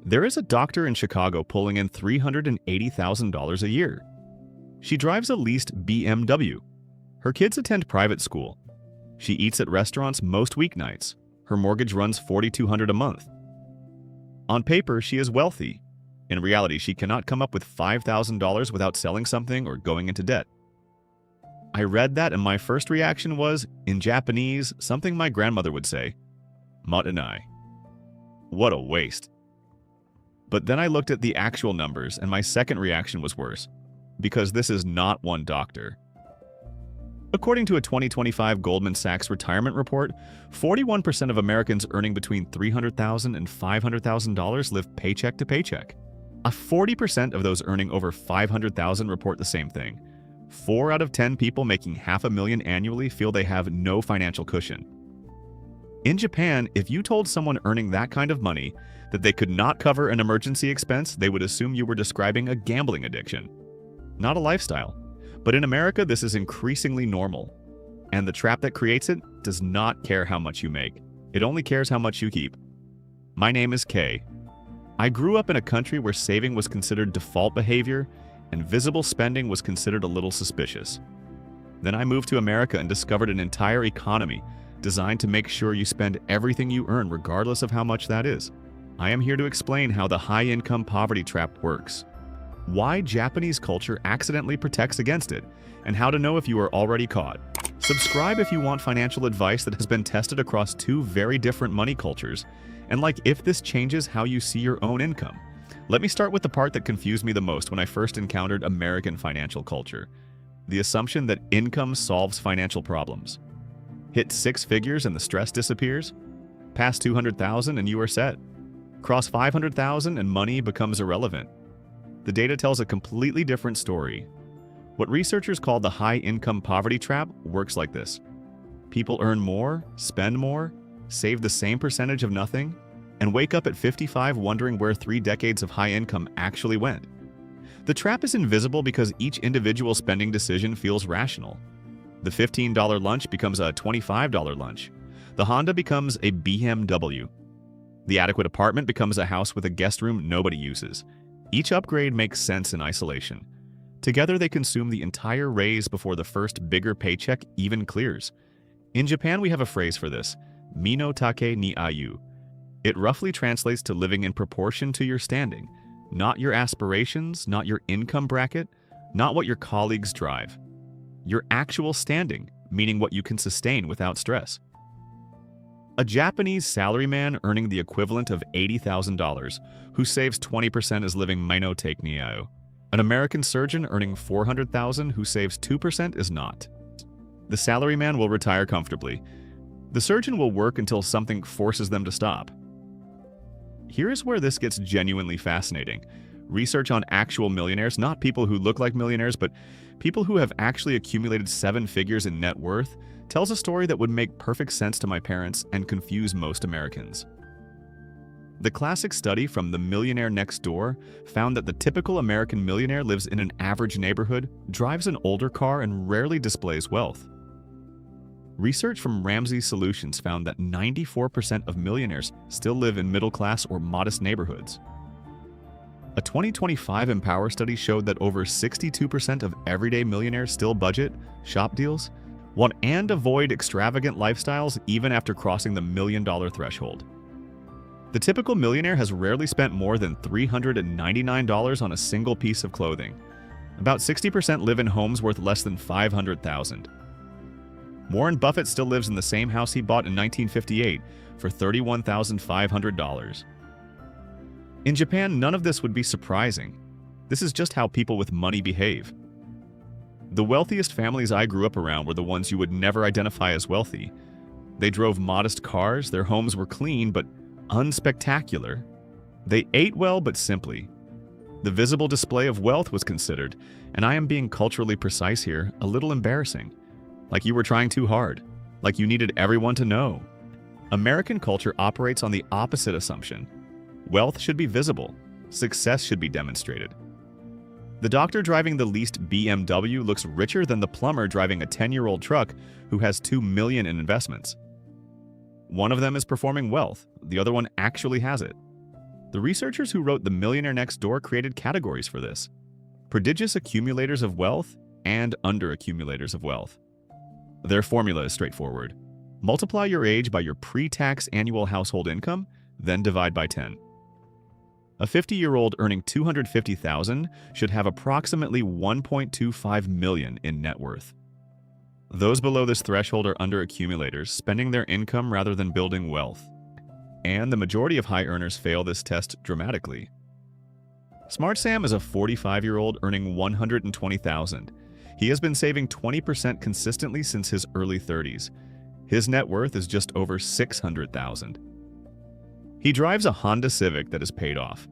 There is a doctor in Chicago pulling in $380,000 a year. She drives a leased BMW. Her kids attend private school. She eats at restaurants most weeknights. Her mortgage runs $4,200 a month. On paper, she is wealthy. In reality, she cannot come up with $5,000 without selling something or going into debt. I read that and my first reaction was, in Japanese, something my grandmother would say, "Matanai." What a waste. But then I looked at the actual numbers and my second reaction was worse, because this is not one doctor. According to a 2025 Goldman Sachs retirement report, 41% of Americans earning between $300,000 and $500,000 live paycheck to paycheck. 40% of those earning over $500,000 report the same thing. 4 out of 10 people making $500,000 annually feel they have no financial cushion. In Japan, if you told someone earning that kind of money that they could not cover an emergency expense, they would assume you were describing a gambling addiction, not a lifestyle. But in America, this is increasingly normal. And the trap that creates it does not care how much you make. It only cares how much you keep. My name is Kay. I grew up in a country where saving was considered default behavior and visible spending was considered a little suspicious. Then I moved to America and discovered an entire economy designed to make sure you spend everything you earn regardless of how much that is. I am here to explain how the high-income poverty trap works, why Japanese culture accidentally protects against it, and how to know if you are already caught. Subscribe if you want financial advice that has been tested across 2 very different money cultures, and like if this changes how you see your own income. Let me start with the part that confused me the most when I first encountered American financial culture: the assumption that income solves financial problems. Hit 6 figures and the stress disappears. Pass 200,000 and you are set. Cross 500,000 and money becomes irrelevant. The data tells a completely different story. What researchers call the high-income poverty trap works like this. People earn more, spend more, save the same percentage of nothing, and wake up at 55 wondering where 3 decades of high income actually went. The trap is invisible because each individual spending decision feels rational. The $15 lunch becomes a $25 lunch. The Honda becomes a BMW. The adequate apartment becomes a house with a guest room nobody uses. Each upgrade makes sense in isolation. Together they consume the entire raise before the first bigger paycheck even clears. In Japan we have a phrase for this, "Mi no take ni ayu." It roughly translates to living in proportion to your standing, not your aspirations, not your income bracket, not what your colleagues drive. Your actual standing, meaning what you can sustain without stress. A Japanese salaryman earning the equivalent of $80,000, who saves 20% is living mino take niao. An American surgeon earning $400,000 who saves 2% is not. The salaryman will retire comfortably. The surgeon will work until something forces them to stop. Here is where this gets genuinely fascinating. Research on actual millionaires, not people who look like millionaires, but people who have actually accumulated 7 figures in net worth, tells a story that would make perfect sense to my parents and confuse most Americans. The classic study from The Millionaire Next Door found that the typical American millionaire lives in an average neighborhood, drives an older car, and rarely displays wealth. Research from Ramsey Solutions found that 94% of millionaires still live in middle-class or modest neighborhoods. A 2025 Empower study showed that over 62% of everyday millionaires still budget, shop deals, want and avoid extravagant lifestyles even after crossing the $1 million threshold. The typical millionaire has rarely spent more than $399 on a single piece of clothing. About 60% live in homes worth less than $500,000. Warren Buffett still lives in the same house he bought in 1958 for $31,500. In Japan, none of this would be surprising. This is just how people with money behave. The wealthiest families I grew up around were the ones you would never identify as wealthy. They drove modest cars, their homes were clean but unspectacular. They ate well but simply. The visible display of wealth was considered, and I am being culturally precise here, a little embarrassing. Like you were trying too hard. Like you needed everyone to know. American culture operates on the opposite assumption. Wealth should be visible. Success should be demonstrated. The doctor driving the leased BMW looks richer than the plumber driving a 10-year-old truck who has $2 million in investments. One of them is performing wealth, the other one actually has it. The researchers who wrote The Millionaire Next Door created categories for this: prodigious accumulators of wealth and underaccumulators of wealth. Their formula is straightforward. Multiply your age by your pre-tax annual household income, then divide by 10. A 50-year-old earning $250,000 should have approximately $1.25 million in net worth. Those below this threshold are underaccumulators, spending their income rather than building wealth. And the majority of high earners fail this test dramatically. Smart Sam is a 45-year-old earning $120,000. He has been saving 20% consistently since his early 30s. His net worth is just over $600,000. He drives a Honda Civic that is paid off.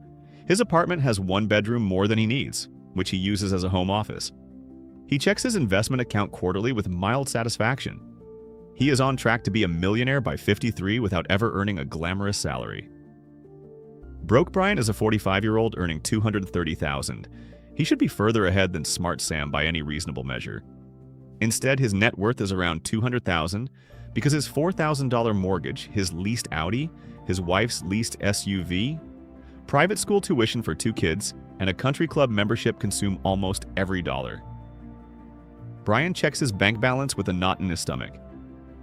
His apartment has one bedroom more than he needs, which he uses as a home office. He checks his investment account quarterly with mild satisfaction. He is on track to be a millionaire by 53 without ever earning a glamorous salary. Broke Brian is a 45-year-old earning $230,000. He should be further ahead than Smart Sam by any reasonable measure. Instead, his net worth is around $200,000 because his $4,000 mortgage, his leased Audi, his wife's leased SUV, private school tuition for 2 kids, and a country club membership consume almost every dollar. Brian checks his bank balance with a knot in his stomach.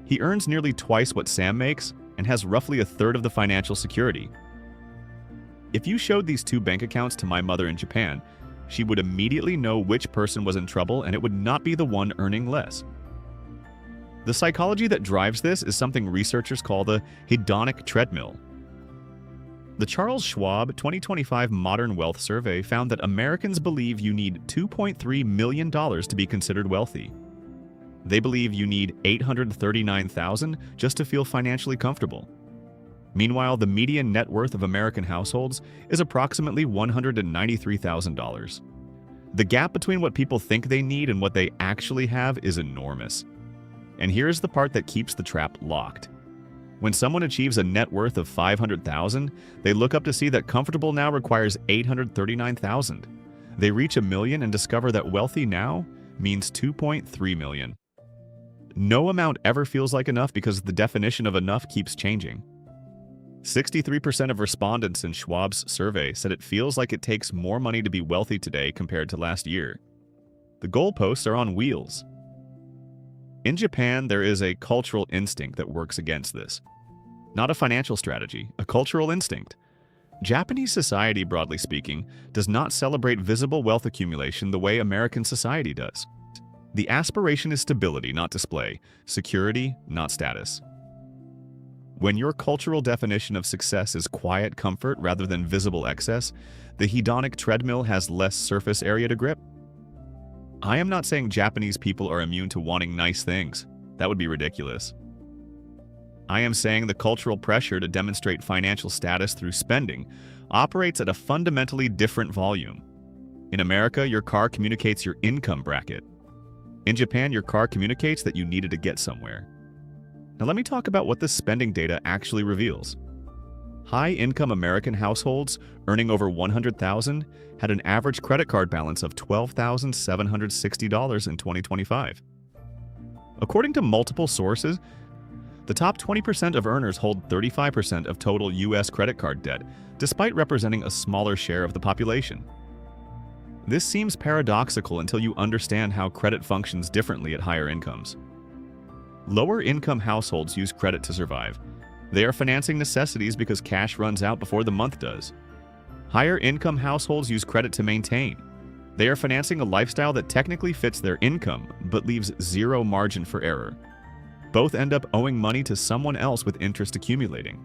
He earns nearly twice what Sam makes and has roughly a third of the financial security. If you showed these 2 bank accounts to my mother in Japan, she would immediately know which person was in trouble, and it would not be the one earning less. The psychology that drives this is something researchers call the hedonic treadmill. The Charles Schwab 2025 Modern Wealth Survey found that Americans believe you need $2.3 million to be considered wealthy. They believe you need $839,000 just to feel financially comfortable. Meanwhile, the median net worth of American households is approximately $193,000. The gap between what people think they need and what they actually have is enormous. And here's the part that keeps the trap locked. When someone achieves a net worth of $500,000, they look up to see that comfortable now requires $839,000. They reach $1 million and discover that wealthy now means $2.3 million. No amount ever feels like enough because the definition of enough keeps changing. 63% of respondents in Schwab's survey said it feels like it takes more money to be wealthy today compared to last year. The goalposts are on wheels. In Japan, there is a cultural instinct that works against this. Not a financial strategy, a cultural instinct. Japanese society, broadly speaking, does not celebrate visible wealth accumulation the way American society does. The aspiration is stability, not display, security, not status. When your cultural definition of success is quiet comfort rather than visible excess, the hedonic treadmill has less surface area to grip. I am not saying Japanese people are immune to wanting nice things. That would be ridiculous. I am saying the cultural pressure to demonstrate financial status through spending operates at a fundamentally different volume. In America, your car communicates your income bracket. In Japan, your car communicates that you needed to get somewhere. Now let me talk about what this spending data actually reveals. High-income American households earning over $100,000 had an average credit card balance of $12,760 in 2025. According to multiple sources, the top 20% of earners hold 35% of total U.S. credit card debt, despite representing a smaller share of the population. This seems paradoxical until you understand how credit functions differently at higher incomes. Lower-income households use credit to survive. They are financing necessities because cash runs out before the month does. Higher-income households use credit to maintain. They are financing a lifestyle that technically fits their income, but leaves zero margin for error. Both end up owing money to someone else with interest accumulating.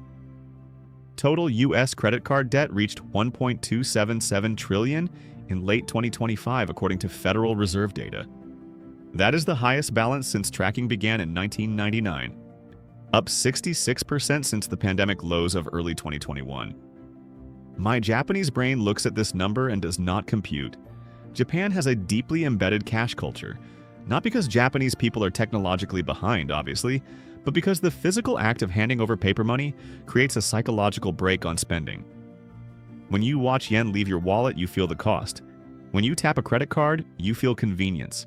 Total U.S. credit card debt reached $1.277 trillion in late 2025, according to Federal Reserve data. That is the highest balance since tracking began in 1999, up 66% since the pandemic lows of early 2021. My Japanese brain looks at this number and does not compute. Japan has a deeply embedded cash culture, not because Japanese people are technologically behind, obviously, but because the physical act of handing over paper money creates a psychological brake on spending. When you watch yen leave your wallet, you feel the cost. When you tap a credit card, you feel convenience.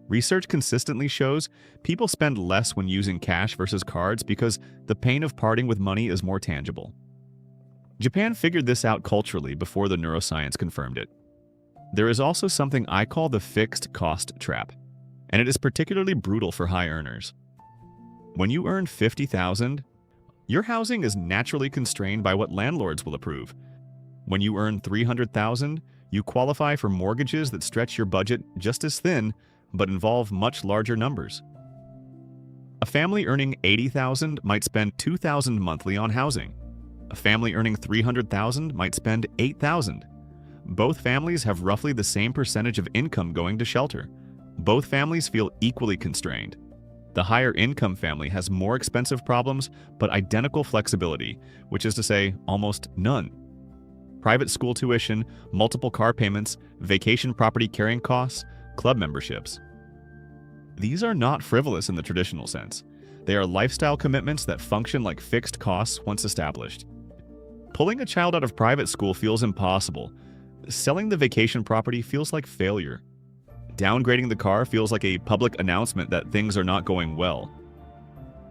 Research consistently shows people spend less when using cash versus cards because the pain of parting with money is more tangible. Japan figured this out culturally before the neuroscience confirmed it. There is also something I call the fixed cost trap, and it is particularly brutal for high earners. When you earn $50,000, your housing is naturally constrained by what landlords will approve. When you earn $300,000, you qualify for mortgages that stretch your budget just as thin, but involve much larger numbers. A family earning $80,000 might spend $2,000 monthly on housing. A family earning $300,000 might spend $8,000. Both families have roughly the same percentage of income going to shelter. Both families feel equally constrained. The higher income family has more expensive problems, but identical flexibility, which is to say, almost none. Private school tuition, multiple car payments, vacation property carrying costs, club memberships. These are not frivolous in the traditional sense. They are lifestyle commitments that function like fixed costs once established. Pulling a child out of private school feels impossible. Selling the vacation property feels like failure. Downgrading the car feels like a public announcement that things are not going well.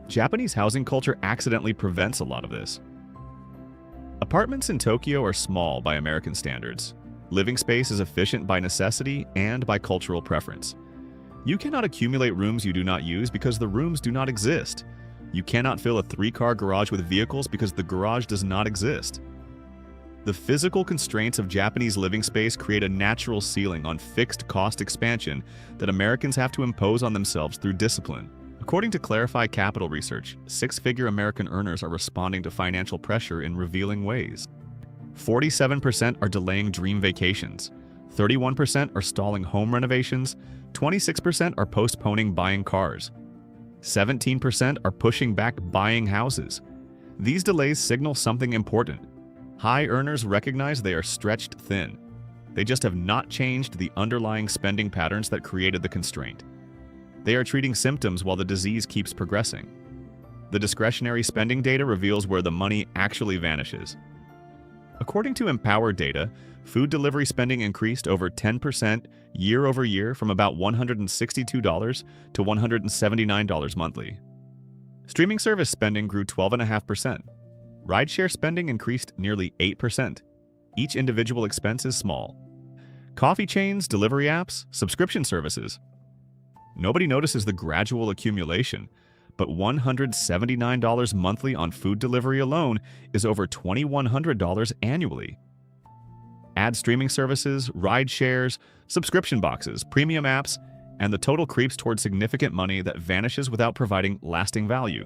Japanese housing culture accidentally prevents a lot of this. Apartments in Tokyo are small by American standards. Living space is efficient by necessity and by cultural preference. You cannot accumulate rooms you do not use because the rooms do not exist. You cannot fill a 3-car garage with vehicles because the garage does not exist. The physical constraints of Japanese living space create a natural ceiling on fixed cost expansion that Americans have to impose on themselves through discipline. According to Clarify Capital Research, 6-figure American earners are responding to financial pressure in revealing ways. 47% are delaying dream vacations, 31% are stalling home renovations, 26% are postponing buying cars, 17% are pushing back buying houses. These delays signal something important. High earners recognize they are stretched thin. They just have not changed the underlying spending patterns that created the constraint. They are treating symptoms while the disease keeps progressing. The discretionary spending data reveals where the money actually vanishes. According to Empower data, food delivery spending increased over 10% year over year from about $162 to $179 monthly. Streaming service spending grew 12.5%. Rideshare spending increased nearly 8%. Each individual expense is small. Coffee chains, delivery apps, subscription services. Nobody notices the gradual accumulation, but $179 monthly on food delivery alone is over $2,100 annually. Add streaming services, ride shares, subscription boxes, premium apps, and the total creeps toward significant money that vanishes without providing lasting value.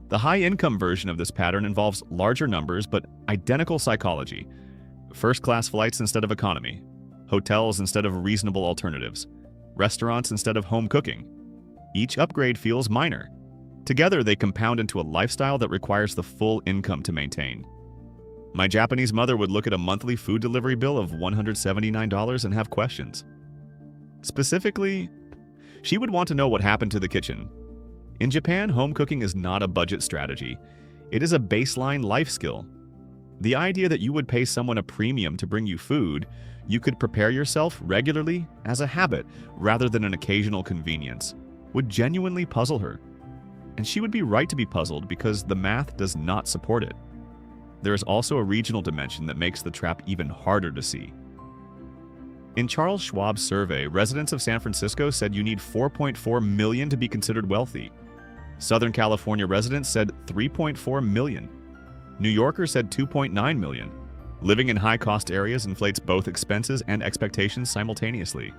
The high-income version of this pattern involves larger numbers but identical psychology. First-class flights instead of economy, hotels instead of reasonable alternatives, restaurants instead of home cooking. Each upgrade feels minor. Together, they compound into a lifestyle that requires the full income to maintain. My Japanese mother would look at a monthly food delivery bill of $179 and have questions. Specifically, she would want to know what happened to the kitchen. In Japan, home cooking is not a budget strategy. It is a baseline life skill. The idea that you would pay someone a premium to bring you food, you could prepare yourself regularly as a habit rather than an occasional convenience, would genuinely puzzle her. And she would be right to be puzzled because the math does not support it. There is also a regional dimension that makes the trap even harder to see. In Charles Schwab's survey, residents of San Francisco said you need 4.4 million to be considered wealthy. Southern California residents said 3.4 million. New Yorkers said 2.9 million. Living in high-cost areas inflates both expenses and expectations simultaneously.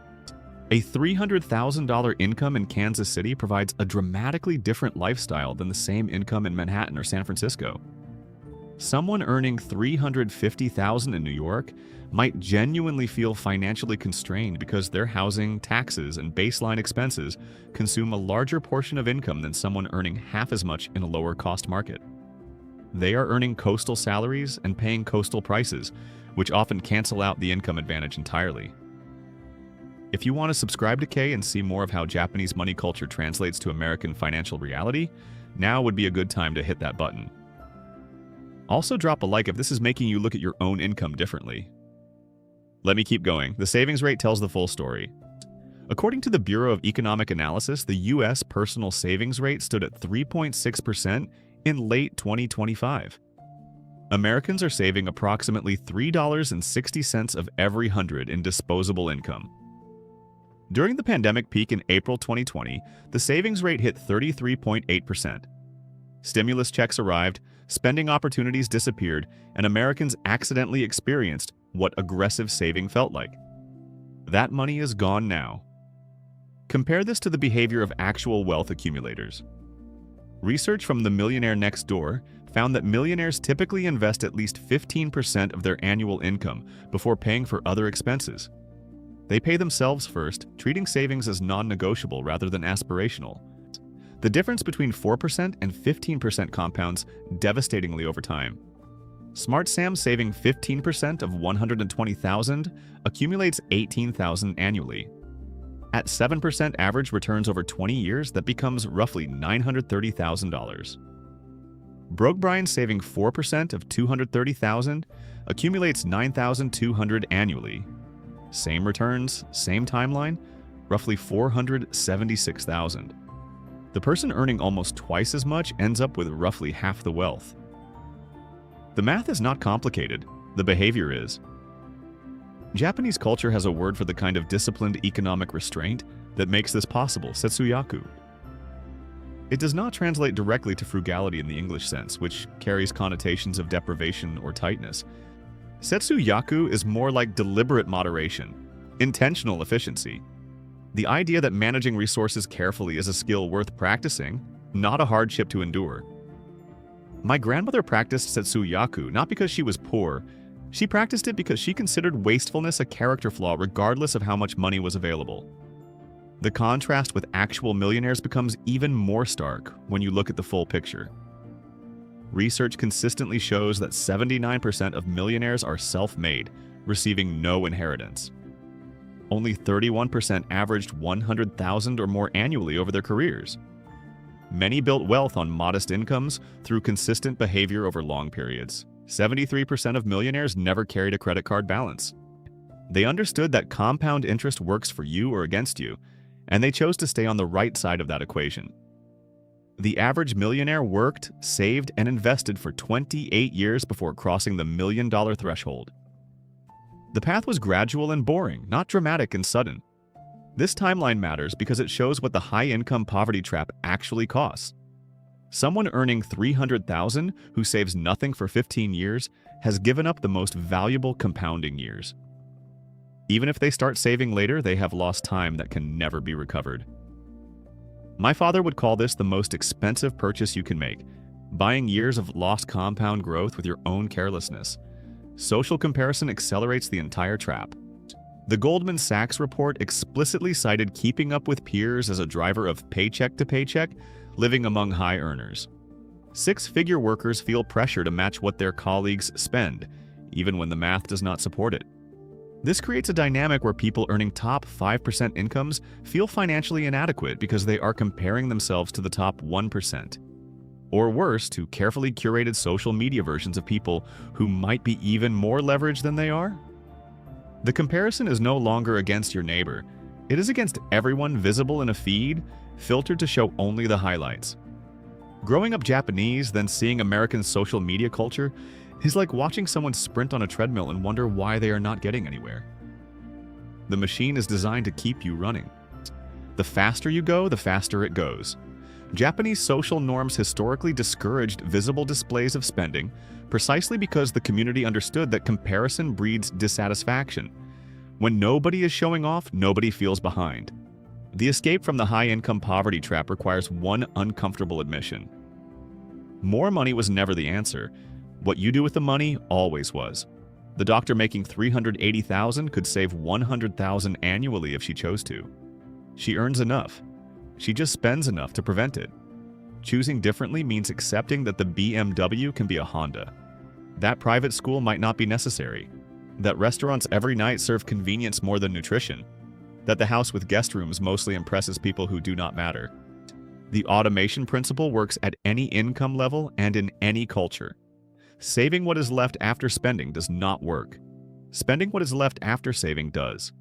A $300,000 income in Kansas City provides a dramatically different lifestyle than the same income in Manhattan or San Francisco. Someone earning $350,000 in New York might genuinely feel financially constrained because their housing, taxes, and baseline expenses consume a larger portion of income than someone earning half as much in a lower-cost market. They are earning coastal salaries and paying coastal prices, which often cancel out the income advantage entirely. If you want to subscribe to Kay and see more of how Japanese money culture translates to American financial reality, now would be a good time to hit that button. Also drop a like if this is making you look at your own income differently. Let me keep going. The savings rate tells the full story. According to the Bureau of Economic Analysis, the U.S. personal savings rate stood at 3.6% in late 2025. Americans are saving approximately $3.60 of every $100 in disposable income. During the pandemic peak in April 2020, the savings rate hit 33.8%. Stimulus checks arrived, spending opportunities disappeared, and Americans accidentally experienced what aggressive saving felt like. That money is gone now. Compare this to the behavior of actual wealth accumulators. Research from The Millionaire Next Door found that millionaires typically invest at least 15% of their annual income before paying for other expenses. They pay themselves first, treating savings as non-negotiable rather than aspirational. The difference between 4% and 15% compounds devastatingly over time. Smart Sam saving 15% of $120,000 accumulates $18,000 annually. At 7% average returns over 20 years, that becomes roughly $930,000. Broke Brian saving 4% of $230,000 accumulates $9,200 annually. Same returns, same timeline, roughly $476,000. The person earning almost twice as much ends up with roughly half the wealth. The math is not complicated, the behavior is. Japanese culture has a word for the kind of disciplined economic restraint that makes this possible, setsuyaku. It does not translate directly to frugality in the English sense, which carries connotations of deprivation or tightness. Setsuyaku is more like deliberate moderation, intentional efficiency. The idea that managing resources carefully is a skill worth practicing, not a hardship to endure. My grandmother practiced setsuyaku not because she was poor. She practiced it because she considered wastefulness a character flaw regardless of how much money was available. The contrast with actual millionaires becomes even more stark when you look at the full picture. Research consistently shows that 79% of millionaires are self-made, receiving no inheritance. Only 31% averaged $100,000 or more annually over their careers. Many built wealth on modest incomes through consistent behavior over long periods. 73% of millionaires never carried a credit card balance. They understood that compound interest works for you or against you, and they chose to stay on the right side of that equation. The average millionaire worked, saved, and invested for 28 years before crossing the $1 million threshold. The path was gradual and boring, not dramatic and sudden. This timeline matters because it shows what the high-income poverty trap actually costs. Someone earning $300,000 who saves nothing for 15 years has given up the most valuable compounding years. Even if they start saving later, they have lost time that can never be recovered. My father would call this the most expensive purchase you can make, buying years of lost compound growth with your own carelessness. Social comparison accelerates the entire trap. The Goldman Sachs report explicitly cited keeping up with peers as a driver of paycheck to paycheck, living among high earners. Six-figure workers feel pressure to match what their colleagues spend, even when the math does not support it. This creates a dynamic where people earning top 5% incomes feel financially inadequate because they are comparing themselves to the top 1%. Or worse, to carefully curated social media versions of people who might be even more leveraged than they are. The comparison is no longer against your neighbor. It is against everyone visible in a feed, filtered to show only the highlights. Growing up Japanese, then seeing American social media culture, is like watching someone sprint on a treadmill and wonder why they are not getting anywhere. The machine is designed to keep you running. The faster you go, the faster it goes. Japanese social norms historically discouraged visible displays of spending precisely because the community understood that comparison breeds dissatisfaction. When nobody is showing off, nobody feels behind. The escape from the high-income poverty trap requires one uncomfortable admission. More money was never the answer. What you do with the money always was. The doctor making $380,000 could save $100,000 annually if she chose to. She earns enough. She just spends enough to prevent it. Choosing differently means accepting that the BMW can be a Honda. That private school might not be necessary. That restaurants every night serve convenience more than nutrition. That the house with guest rooms mostly impresses people who do not matter. The automation principle works at any income level and in any culture. Saving what is left after spending does not work. Spending what is left after saving does.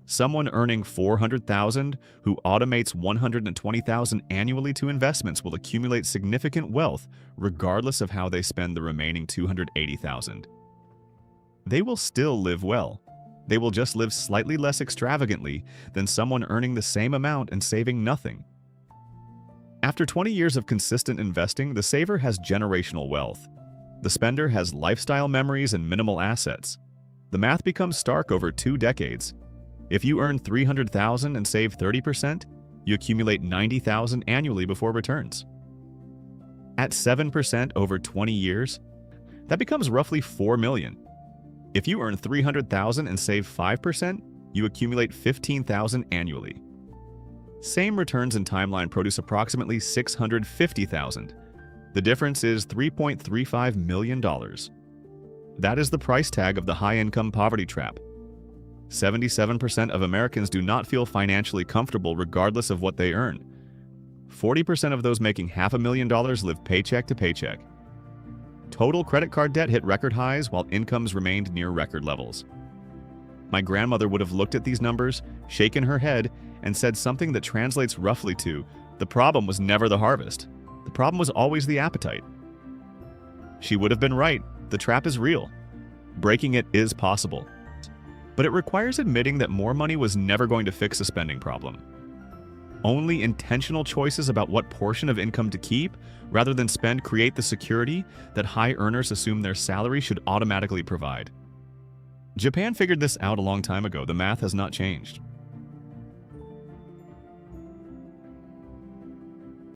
Someone earning $400,000 who automates $120,000 annually to investments will accumulate significant wealth regardless of how they spend the remaining $280,000. They will still live well. They will just live slightly less extravagantly than someone earning the same amount and saving nothing. After 20 years of consistent investing, the saver has generational wealth. The spender has lifestyle memories and minimal assets. The math becomes stark over 2 decades. If you earn $300,000 and save 30%, you accumulate $90,000 annually before returns. At 7% over 20 years, that becomes roughly $4 million. If you earn $300,000 and save 5%, you accumulate $15,000 annually. Same returns and timeline produce approximately $650,000. The difference is $3.35 million. That is the price tag of the high-income poverty trap. 77% of Americans do not feel financially comfortable regardless of what they earn. 40% of those making $500,000 live paycheck to paycheck. Total credit card debt hit record highs while incomes remained near record levels. My grandmother would have looked at these numbers, shaken her head, and said something that translates roughly to, "The problem was never the harvest. The problem was always the appetite." She would have been right. The trap is real. Breaking it is possible. But it requires admitting that more money was never going to fix a spending problem. Only intentional choices about what portion of income to keep rather than spend create the security that high earners assume their salary should automatically provide. Japan figured this out a long time ago. The math has not changed.